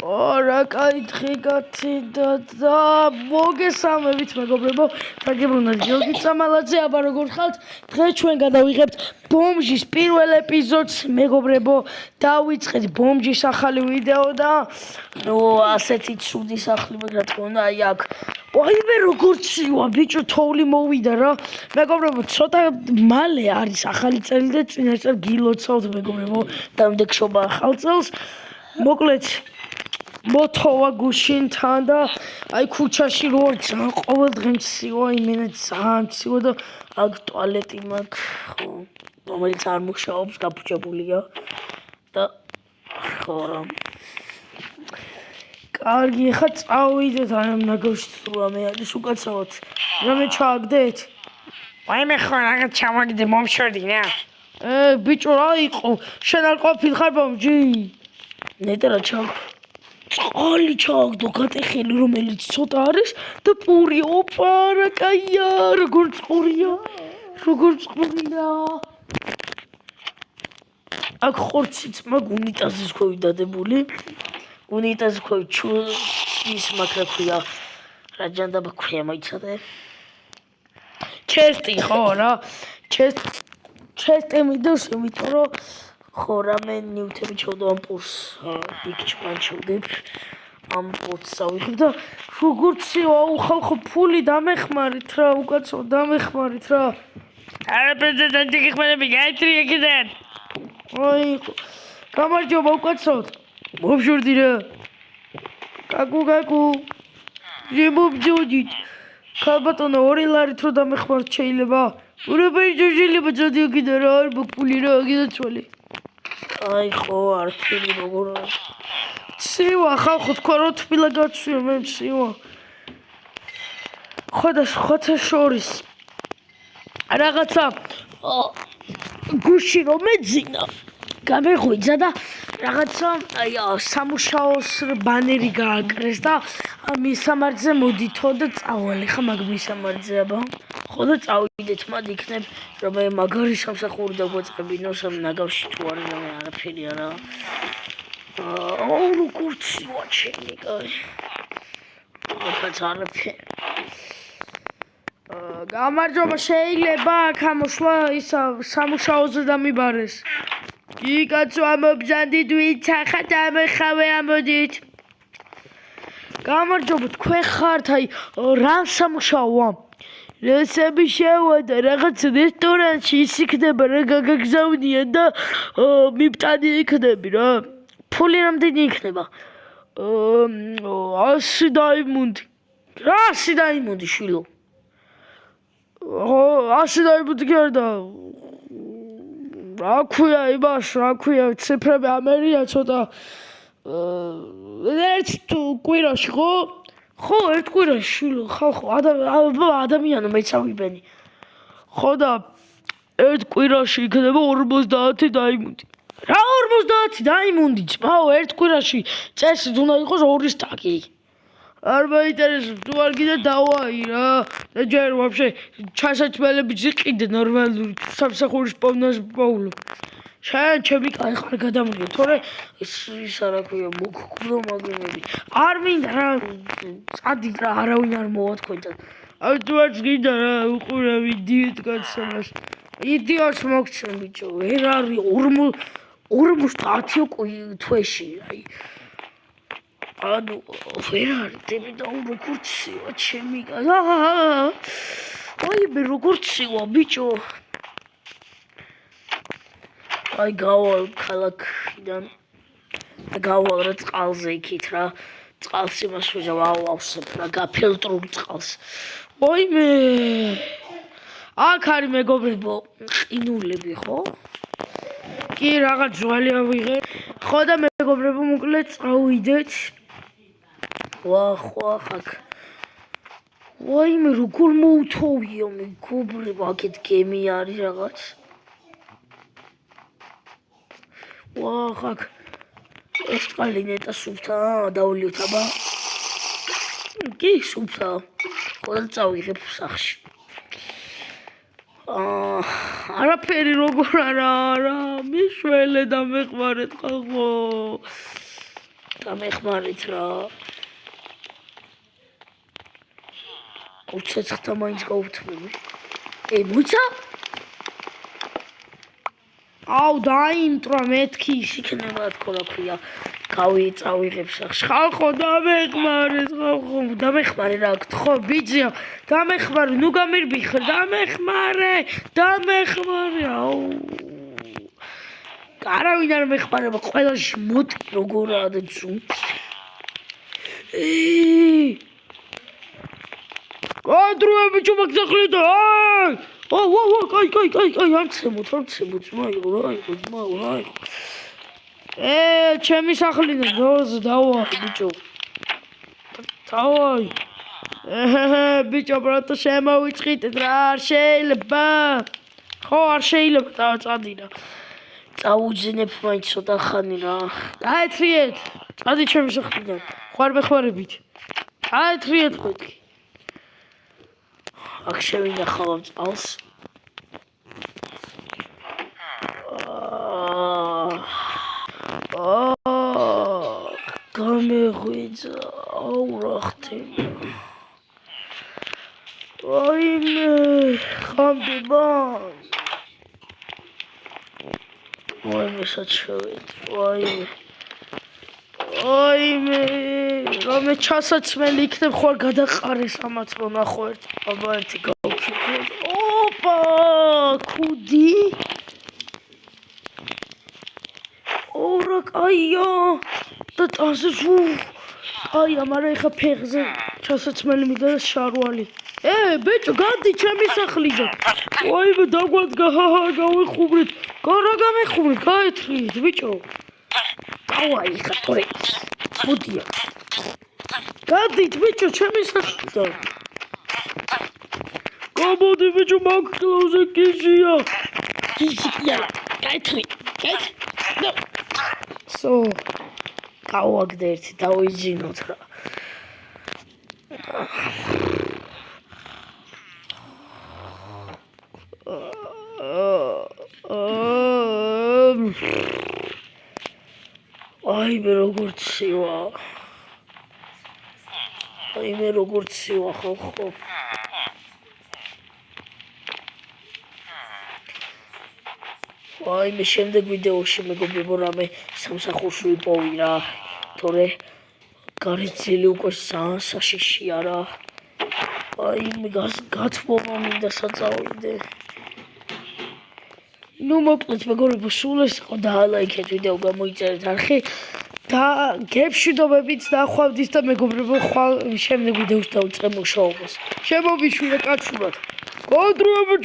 რა კაითხი და მოგესალმებით მეგობრებო, დაგებრუნდათ გიორგი წამალაძე, აბა როგორ ხართ? დღეს ჩვენ გადავიღებთ ბომჟის პირველ ეპიზოდს, მეგობრებო, დავიწყეთ ბომჟის ახალი ვიდეო და ასეთი ცუდი სახლი რა თქმა უნდა, აი აქ. ვაიმე როგორ ცივა, ბიჭო, თოვლი მოვიდა რა. მეგობრებო, ცოტა მალე არის ახალი წელი და წინასწარ გილოცავთ მეგობრებო, დამდეგშობა ახალ წელს. მოკლედ მოთოვა გუშინთან და აი ქუჩაში რო ვარ ძალიან ყოველდღე მცივა, იმენა ძალიან მცივა და აქ ტუალეტი მაქვს, ხო, რომელიც არ მუშაობს, გაფუჭებულია და ხო რა. კარგი, ხა წავიდეთ აი ამ ნაგავში რამე არის უკაცრავად. რამე ჩააგდეთ? ვაიმე ხო რაღაც ჩავაგდე მომშორდი რა. ბიჭო რა იყო? შენ არ ყოფილ ხარ ბომჯი? ნეტა რა წყალი ჩააგდო გატეხილი რომელიც ცოტა არის და პური ოპა რა კაია როგორ წყურია აქ ხორციც მაგ უნიტაზის ქვევი დადებული უნიტაზის ქვევი ჩუის მაგრამ ქვია რა ჯანდაბა ქვია მოიცადე ჩესტი ხო რა ჩესტი მიდოს იმიტომ რომ ხო რამე ნიუტები ჩავდა ამ პურს იქ ჩმანჩოვდებ ამ პურს ავიღებ და როგორც აუ ხალხო ფული დამეხმარით რა უკაცო დამეხმარით რა არაფერზე დაგიხმარები გაიტრი ეკიდან აი გამარჯობა უკაცოთ მომშორდი რა კაკუ ჯებობჯოდით ქალბატონო 2 ლარით რო დამეხმართ შეიძლება ურაბი შეიძლება ჯოდი კიდე რა არ ბაკული რა გიდაცვალე აი ხო არაფერი როგორ ცივა ხალხო თქვა რომ თბილა გაცვია მე ცივა ხოთა შორის რაღაცა გუში რომ მეძინა გამეღვიძა და რაღაცა აი სამუშაოს ბანერი გააკრეს და მისამართზე მოდითო და წავალე ხა მაგ მისამართზე აბა ხო და წავიდეთ მად იქნებ რომ მე მაგარი სამსახური დაგვეწყებინო სამ ნაგავში თუ არის რა არაფერი არა აუ როგორ ცივა ჩემი კაი აქაც არაფერი გამარჯობა შეიძლება აქ ამოსვლა ისა სამუშაოზე დამიბარეს კი კაცო ამობზანდით ვინც ახლა დამეხავე ამოდით გამარჯობა თქვენ ხართ აი რა სამუშაოა რესები შევადა რაღაც რესტორანში ის იქნება რა გაგაგზავნიან და მიფტანი იქნები რა ფული რამდენი იქნება 100 დაიმონდი რა 100 დაიმონდი შვილო 100 დაიმონდი კი არ და რა ქვია იმას რა ქვია ციფრები ამერია ცოტა ერთ კვირაში ხო ერთ კვირაში შვილო ხალხო ადამიანო მეცავიბენი ხო და ერთ კვირაში იქნება 50 დაიმონდი რა 50 დაიმონდი ძმაო ერთ კვირაში წესით უნდა იყოს 2 სტაკი არ მაინტერესებს თუ არ გინდა დავაი რა და ჯერ ვაფშე ჩასაჭმელები ზიყიდე ნორმალური სამსახურის პოვნას პოულო შენ ჩემი კაი ხარ გადამრიო თორე ის არა ქვია მოგკვდო მაგნები არ მინდა რა წადი რა არავინ არ მოვათქვენთან აი თუ არც გინდა რა უყურავი დიეტ კაცს იდიოტს მოგცემ ბიჭო ვერ არის 50 თვეში აი ანუ ვერ არის დები და როგორ ცივა ჩემი აი მე როგორ ცივა ბიჭო აი გავალ ქალაქიდან გავალ რა წყალზე იქით რა წყალს იმას ვავსებ რა გაფილტრულ წყალს ვაიმე აქ არის მეგობრებო ყინულები ხო კი რაღაც ძვალი ავიღე ხო და მეგობრებო მოკლედ წავიდეთ ხო აქ ვაიმე როგორ მოუთოვია მეგობრებო აქეთ გემი არის რაღაც აქ ეს წყალი ნეტა სუფთაა დავლიოთ აბა კი სუფთაა ხო და წავიღებ სახში არაფერი როგორ არა მიშველე დამეხმარეთ ხალხო დამეხმარეთ რა. უცეცხლთა მაინც გავუთმები. მოიცა? აუ დაიმტრა მეთქი ის იქნება თქო რა ქვია. გავიწავიღებ სახში. ხალხო დამეხმარე რა გთხოვ ბიძია დამეხმარე ნუ გამირბიხარ დამეხმარე აუ არავინ არ მეხმარება ყველაში მოტკი როგორაა და ძუნს გადროე ბიჭო მაგზახლიდა აი კაი არცემოთ ძმა ჩემი სახლიდან დოზ დავა ბიჭო დავაი ბიჭო ბრატო შემოვიწყიტეთ რა არ შეიძლება ხო არ შეიძლება წადი რა წაუძინებ მაინც ცოტა ხანი რა დაეთრიეთ წადი ჩემი სახლიდან ხوار მეხوارებით დაეთრიეთ მეთქი აქ შევინახავ წალს გამეღვიძა აუ რა ხდება ვაიმე ხამდება ვაიმე საჩვევით ვაიმე რამე ჩასაცმელი იქნებ ხوار გადაყარეს ამაც რო ნახო ერთი გავქიქოთ ოპა კუდი ორა კაია და ტანზე აი ამარა ეხა ფეხზე ჩასაცმელი მიდა შარვალი ბიჭო გადი ჩემი სახლიდან ვაიმე დაგვადგა გავიხუბრეთ რა გამიხუბრეთ გაეთრიეთ ბიჭო დავაი ხა თორე მოდია გადით ბიჭო ჩემი სახლიდან გამოდი ბიჭო მაგკლავზე გიჟია გაეთრი სო გავაგდე ერთი დავიჯინოთ რა აი მე როგორც ცივა ხო აი მე შემდეგ ვიდეოში მეგობრებო რამე სამსახურში ვიპოვი რა თორე გარეცილი უკვე საშიშია რა აი მე გათბობა მინდა საწავიდე ნუ მოკლედ მეგობრებო სულ ეს იყო დაალაიქეთ ვიდეო გამოიწერეთ არხი და გეფშვიდობებით დახვავდით და მეგობრებო ხვალ შემდეგ ვიდეოში დავიწყებ მუშაობას შემოვიშვიდე კაცურად გადროებათ